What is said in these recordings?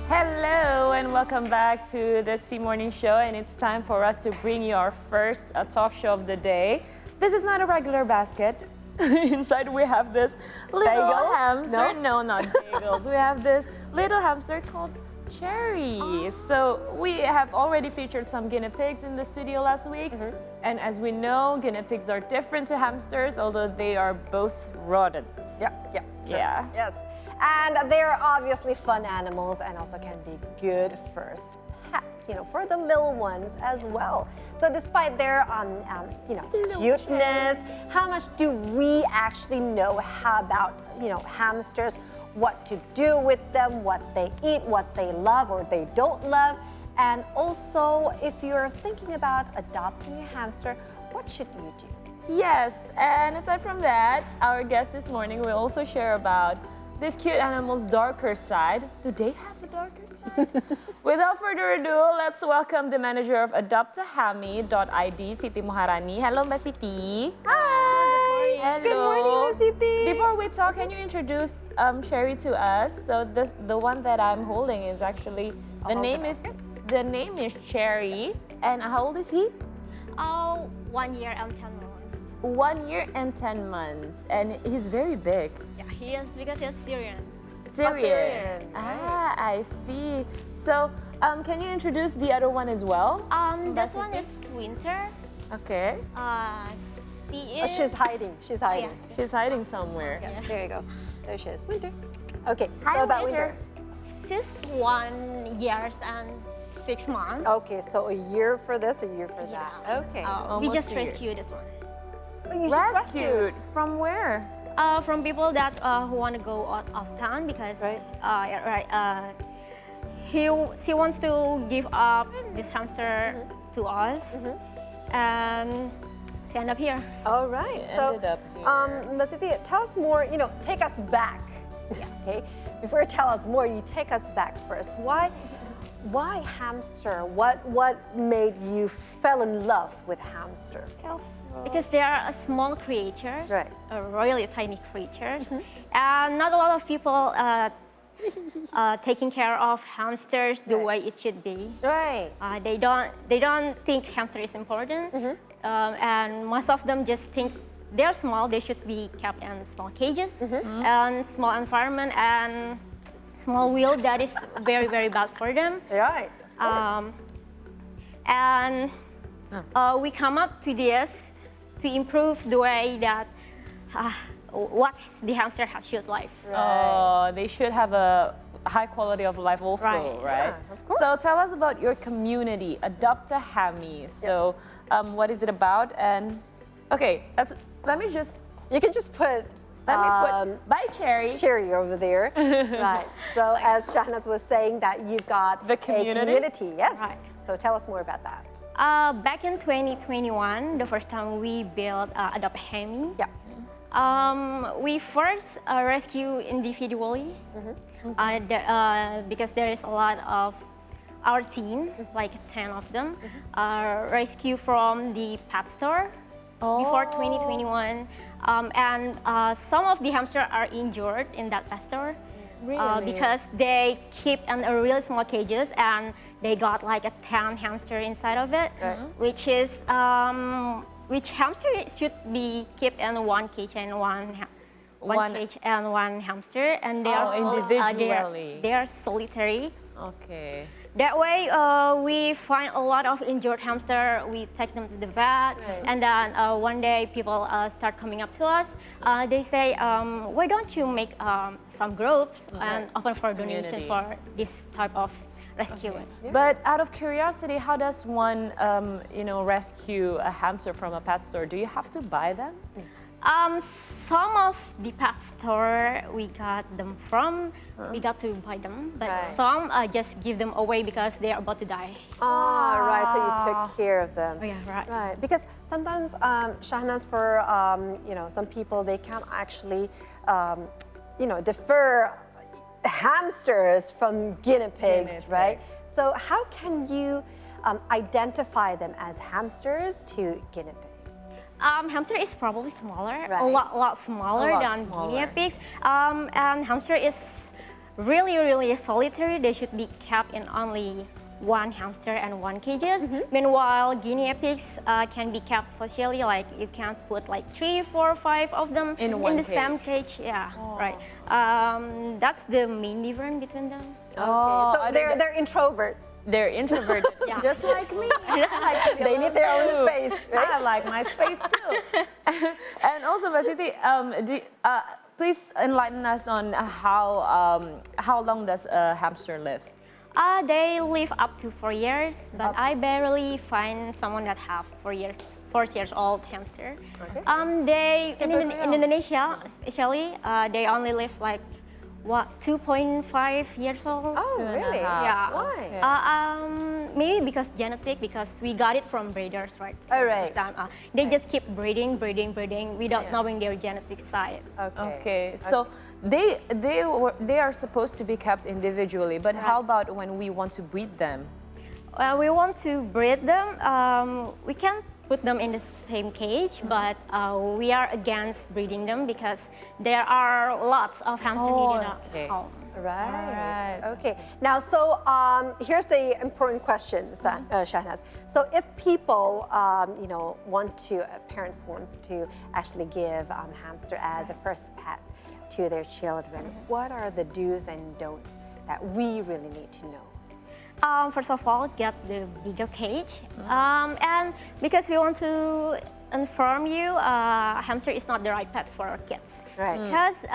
Hello and welcome back to the Siti Morning Show, and it's time for us to bring you our first talk show of the day. This is not a regular basket. Inside we have this little bagels? hamster. No, not bagels. We have this little hamster called Cherry. Oh. So we have already featured some guinea pigs in the studio last week. And as we know, guinea pigs are different to hamsters, although they are both rodents. Yeah. Yes. And they're obviously fun animals and also can be good first pets, for the little ones as well. So despite their, cuteness, how much do we actually know about, hamsters, what to do with them, what they eat, what they love or they don't love? And also, if you're thinking about adopting a hamster, what should you do? Yes, and aside from that, our guest this morning will also share about this cute animal's darker side. Do they have a darker side? Without further ado, let's welcome the manager of Adopt-A-Hammy.id, Siti Muharani. Hello, Mbak Siti. Hi. Hello. Good morning, Mbak Siti. Before we talk, can you introduce Cherry to us? So the one that I'm holding is actually the name is Cherry. And how old is he? 1 year and 10 months. 1 year and 10 months, and he's very big. Yeah, he is because he's Syrian. Syrian. Right. I see. So, can you introduce the other one as well? This one is Winter. Okay. She Oh, is. she's hiding. She's hiding. Yeah. She's hiding somewhere. Yeah, there you go. There she is. Winter. Okay. Hi, so about Winter. She's 1 year and 6 months. Okay, so a year for this, a year for that. Okay. We Almost just 2 years. rescued this one. Oh, you just Rescued from where? From people that who want to go out of town because she wants to give up this hamster to us, and she ended up here. All right. It So, ended up here. Mbak Siti, tell us more. Take us back. Yeah. Okay. Before you tell us more, you take us back first. Why hamster? What made you fell in love with hamster? Because they are small creatures, Right. Really tiny creatures, and not a lot of people taking care of hamsters the way it should be. Right. They don't think hamster is important, and most of them just think they're small. They should be kept in small cages and small environment and small wheel. That is very, very bad for them. Right. Of course. And we come up to this to improve the way that what the hamster should live. Oh, they should have a high quality of life also, right? Yeah, of course. So tell us about your community, Adopt-A-Hammy. So what is it about? And okay, let me just put. bye, Cherry. Cherry over there. Right. So as Shahnaz was saying that you've got The community? a community. Yes. Right. So tell us more about that. Back in 2021, the first time we built Adopt-A-Hammy, we first rescue individually because there is a lot of our team, like 10 of them, rescue from the pet store before 2021. And some of the hamsters are injured in that pet store. Really? Because they keep in a really small cages and they got like a 10 hamster inside of it, which hamster should be kept in one cage and one cage and one hamster, and they are individually. they are solitary. Okay. That way, we find a lot of injured hamster. We take them to the vet, and then one day people start coming up to us. They say, "Why don't you make some groups and open for donation for this type of rescue?" Okay. Yeah. But out of curiosity, how does one, rescue a hamster from a pet store? Do you have to buy them? Some of the pet store we got them from, we got to buy them, but some just give them away because they are about to die. Ah, right. So you took care of them. Oh, yeah, right. Right. Because sometimes, Shahnaz, for some people, they can't actually, defer hamsters from guinea pigs, right? So how can you identify them as hamsters to guinea pigs? Hamster is probably smaller, a lot smaller than guinea pigs. And hamster is really, really solitary, they should be kept in only one hamster and one cages. Meanwhile, guinea pigs can be kept socially, like you can't put like 3, 4, 5 of them In one the same cage. cage. Yeah, right. That's the main difference between them. Oh, So they're introvert. they're introverted, Yeah. just like me. I like to be They need their own alone, too. space, right? I like my space too. And also, Siti, please enlighten us on how long does a hamster live? They live up to 4 years, but I barely find someone that have 4 years old hamster. They in Indonesia, especially, they only live like 2.5 years old. Oh, Two and a really? half. Yeah. Why? Maybe because genetic, because we got it from breeders, right? Oh, right. They just keep breeding without knowing their genetic side. Okay, so they are supposed to be kept individually, but how about when we want to breed them? We want to breed them. We can put them in the same cage, but we are against breeding them because there are lots of hamster meat in our home. Right. Okay. Now, so here's the important question, Shahnaz. So, if people, parents want to actually give hamster as a first pet to their children, what are the do's and don'ts that we really need to know? First of all, get the bigger cage, and because we want to inform you, hamster is not the right pet for kids. Right. Because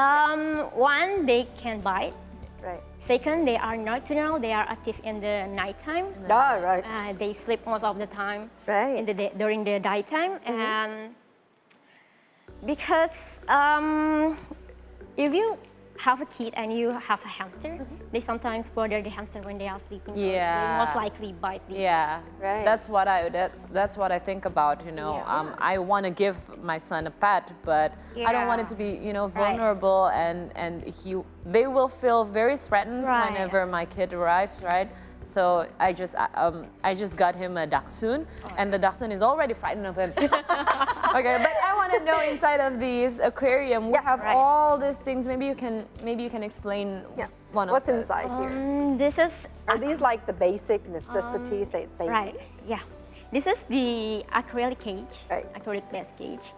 one, they can bite. Right. Second, they are nocturnal. They are active in the nighttime. Right. They sleep most of the time Right. during the daytime, and because if you have a kid and you have a hamster, they sometimes bother the hamster when they are sleeping. So they most likely bite the Yeah, Right. That's what I think about. I want to give my son a pet, but I don't want it to be vulnerable, and they will feel very threatened Right. whenever my kid arrives, right? So I just got him a dachshund, and the dachshund is already frightened of him. Okay, but I want to know, inside of these aquarium, we Yes. have Right. all these things. Maybe you can explain one What's of the, inside here? This is Are these like the basic necessities they right. need? Yeah, this is the acrylic cage, Right. acrylic base cage.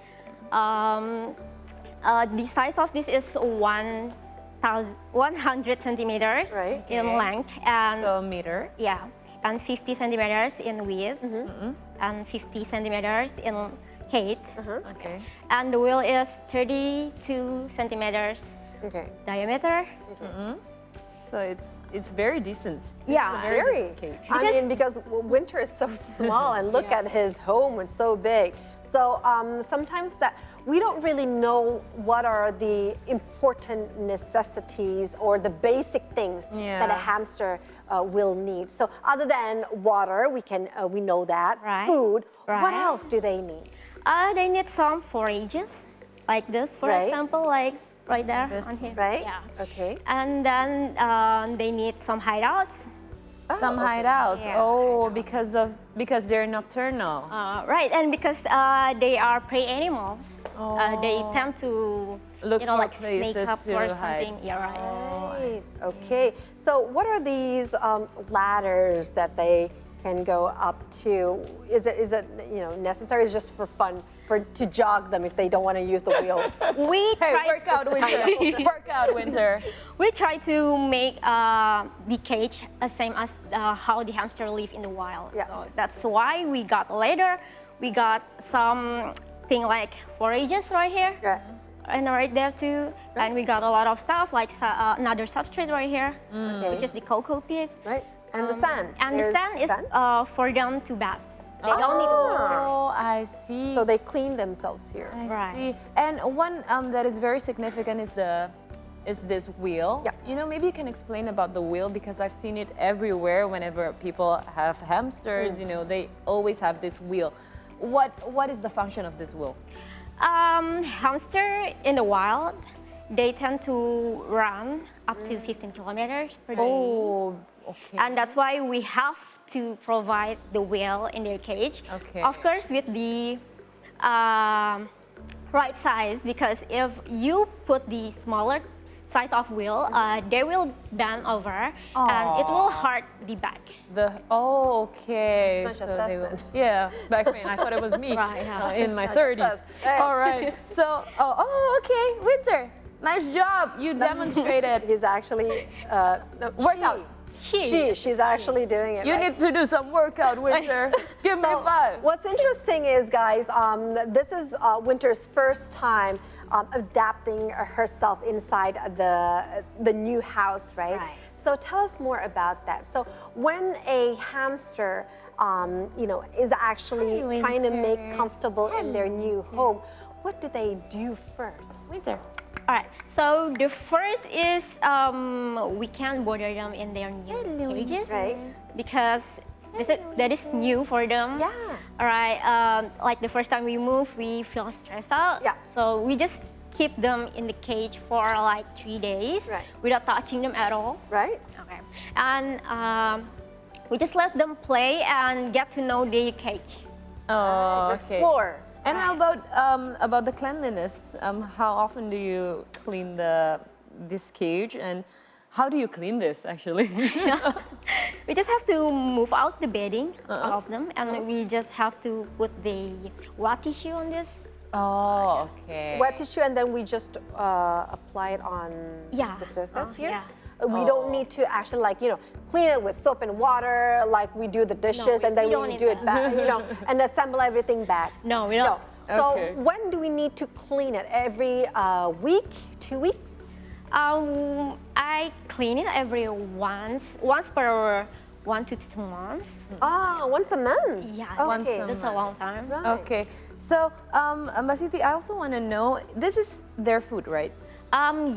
The size of this is 100 centimeters Right. in length, and so meter. and 50 centimeters in width, and 50 centimeters in height, Okay. and the wheel is 32 centimeters Okay. diameter. So it's very decent. Yeah, It's a very decent cage. I mean, because winter is so small, and look at his home; it's so big. So sometimes that we don't really know what are the important necessities or the basic things that a hamster will need. So other than water, we know that Right. food. What Right. else do they need? They need some forages, like this, for Right. example, like right there on here. Right? Yeah. Okay. And then they need some hideouts. Some okay. hideouts. Yeah. Oh, because they're nocturnal. Right, and because they are prey animals, they tend to Look for like snake places up to or hide. something. Yeah, right. Nice. Okay. So what are these ladders that they can go up to? Is it necessary? Is it just for fun, to jog them if they don't want to use the wheel? We Hey, try, work out winter. Work out winter. we try to make the cage the same as how the hamster live in the wild. Yeah. So that's why we got later. We got some thing like forages right here. Right. And right there too, and we got a lot of stuff like another substrate right here, which is the cocoa pit. Right. And the sand. And the There's sand is for them to bath. They don't need water. Oh, I see. So they clean themselves here. I Right. see. And one that is very significant is this wheel. Yeah. Maybe you can explain about the wheel, because I've seen it everywhere. Whenever people have hamsters, they always have this wheel. What is the function of this wheel? Hamster in the wild, they tend to run up to 15 kilometers per day. Oh, okay. And that's why we have to provide the wheel in their cage. Okay. Of course, with the right size, because if you put the smaller size of wheel, they will bend over and it will hurt the back. Okay. It's not just so us they will, then. yeah, back pain. I thought it was me Right, yeah. in my It's not just 30s. us. Right. All right. So, okay, Winter. Nice job. You demonstrated. He's actually no, Workout. She's actually doing it. You right? need to do some workout, Winter. Give me So, 5. what's interesting is, guys, this is Winter's first time adapting herself inside the new house, right? Right. So tell us more about that. So when a hamster, is actually Hi, trying to make Winter. comfortable in their new home, what do they do first? Winter. All right, so the first is we can't bother them in their new cages, Right. because that is new for them. Yeah. All right, like the first time we move, we feel stressed out. Yeah. So we just keep them in the cage for like 3 days Right. without touching them at all. Right? Okay. And we just let them play and get to know their cage. Oh, To okay. explore. And how about the cleanliness? How often do you clean this cage, and how do you clean this actually? We just have to move out the bedding, all of them, and we just have to put the wet tissue on this. Oh, okay. Wet tissue, and then we just apply it on Yeah. the surface here. Yeah. We don't need to actually clean it with soap and water like we do the dishes, we- and then we don't we need do it that. back, and assemble everything back. No, we don't. So Okay. when do we need to clean it? Every week, 2 weeks? I clean it every once per 1 to 2 months. Once a month. Yeah, Once a that's a long time. Right. Okay. So, Mbak Siti, I also want to know, this is their food, right?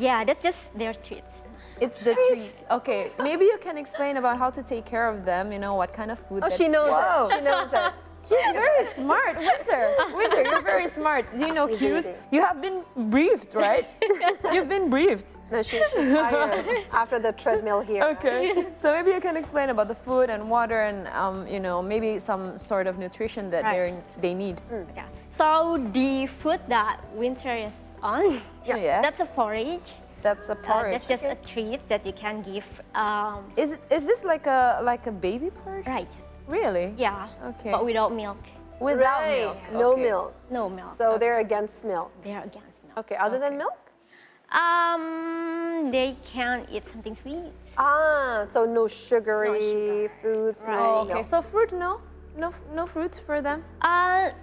Yeah, that's just their treats. It's the treats. Okay. Maybe you can explain about how to take care of them. What kind of food. Oh, that- she knows Whoa. it. She knows it. He's very smart, Winter. Winter, you're very smart. Do you know She's cues? eating. You have been briefed, right? You've been briefed. No, she's tired after the treadmill here. Okay. So maybe you can explain about the food and water and maybe some sort of nutrition that Right. they need. Okay. So the food that Winter is on, Yeah. that's a porridge. That's a porridge. That's just a treat that you can give. Is this like a baby porridge? Right. Really? Yeah. Okay. But without milk. Without Right. milk. No Okay. milk. No milk. So they're against milk. They're against milk. Okay, other than milk? They can eat something sweet. So no sugary sugar. foods, Right. no Okay. milk. So fruit, no fruits for them.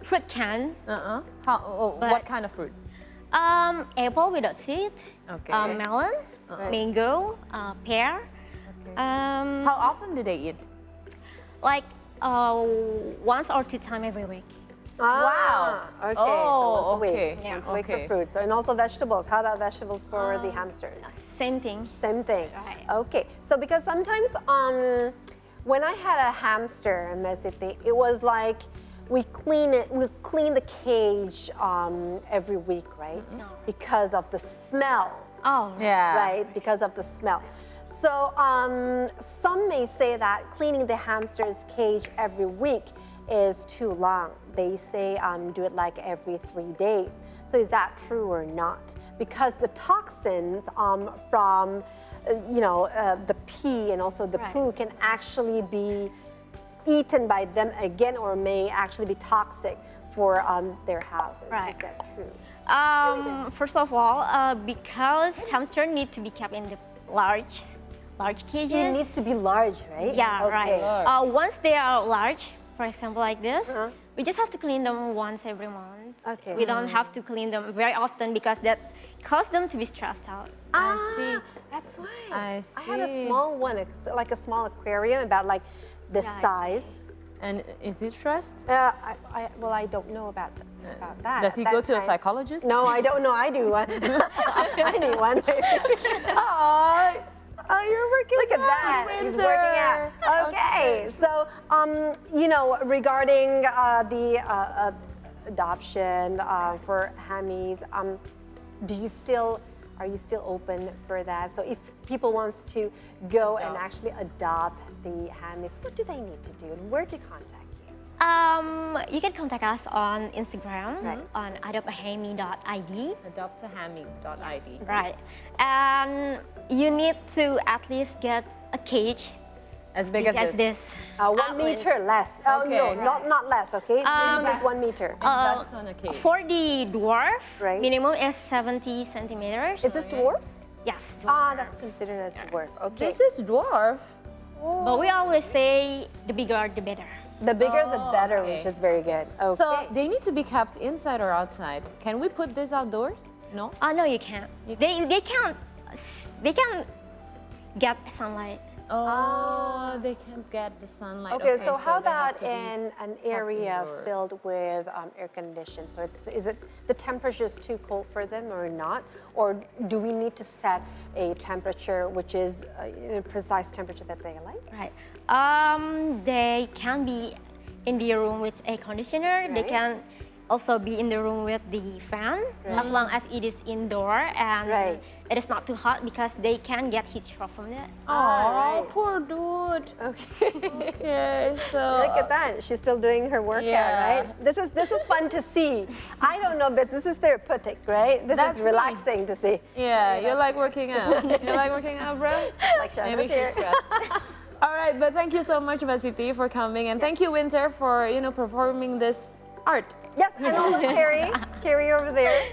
Fruit can. What But- kind of fruit? Apple without seed. Okay. Melon, mango, pear. How often do they eat? Like once or 2 times every week. Wow. Okay, so once a week. okay. Yeah. Once a week Okay. for fruits. And also vegetables. How about vegetables for the hamsters? Same thing. Same thing. Right. Okay. So because sometimes when I had a hamster, it was like we clean the cage every week, right? No. Because of the smell. Oh. Yeah. Right, because of the smell. So some may say that cleaning the hamster's cage every week is too long. They say do it like every 3 days. So is that true or not? Because the toxins from the pee and also the Right. poo can actually be eaten by them again, or may actually be toxic for their houses. Is Right. that true? First of all, because hamster need to be kept in the large cages. It needs to be large, right? Yeah, Okay. right. Once they are large, for example, like this, we just have to clean them once every month. Okay. We don't have to clean them very often because that causes them to be stressed out. I see. That's why. I had a see. small one, like a small aquarium, about like this Yeah, size. And is he stressed? I don't know about that. Does at he that go to a time. psychologist? No, I don't know. I do one. I need one. Oh, you're working Look at that. He's working out. Okay. So, regarding the adoption for hammies, are you still open for that? So if people wants to go and actually adopt the hammies, what do they need to do and where to contact you? You can contact us on Instagram Right. on adopt-A-Hammy.id. Adopt-A-Hammy.id. Right. And you need to at least get a cage As big big as as this. this. 1 meter less. Oh Okay. no, not less. Okay, minimum is 1 meter. Invest on a cage. For the dwarf, Right. minimum is 70 centimeters. Is this dwarf? Yes, Ah, dwarf. that's considered as dwarf. Okay. This is dwarf. But we always say the bigger the better. The bigger the better, okay. which is very good. Okay. So they need to be kept inside or outside. Can we put this outdoors? No. No, you can't. They can't get sunlight. Oh, they can't get the sunlight. Okay, so how they have about to be in an area indoors. filled with air conditioned? So is it the temperature is too cold for them or not? Or do we need to set a temperature which is a precise temperature that they like? Right. They can be in the room with air conditioner. They Right. can also be in the room with the fan, as long as it is indoor and Right. it is not too hot, because they can get heat stroke from that. Oh, right. poor dude. Okay. Okay, so Look at that. She's still doing her workout, Yeah. right? This is fun to see. I don't know, but this is therapeutic, right? This That's is me. relaxing to see. Yeah, you like working out. You like working out, bro? Like Shana's Maybe she's here. stressed. All right, but thank you so much, Siti, for coming, and thank you, Winter, for performing this art. Yes, and also Cherry over there.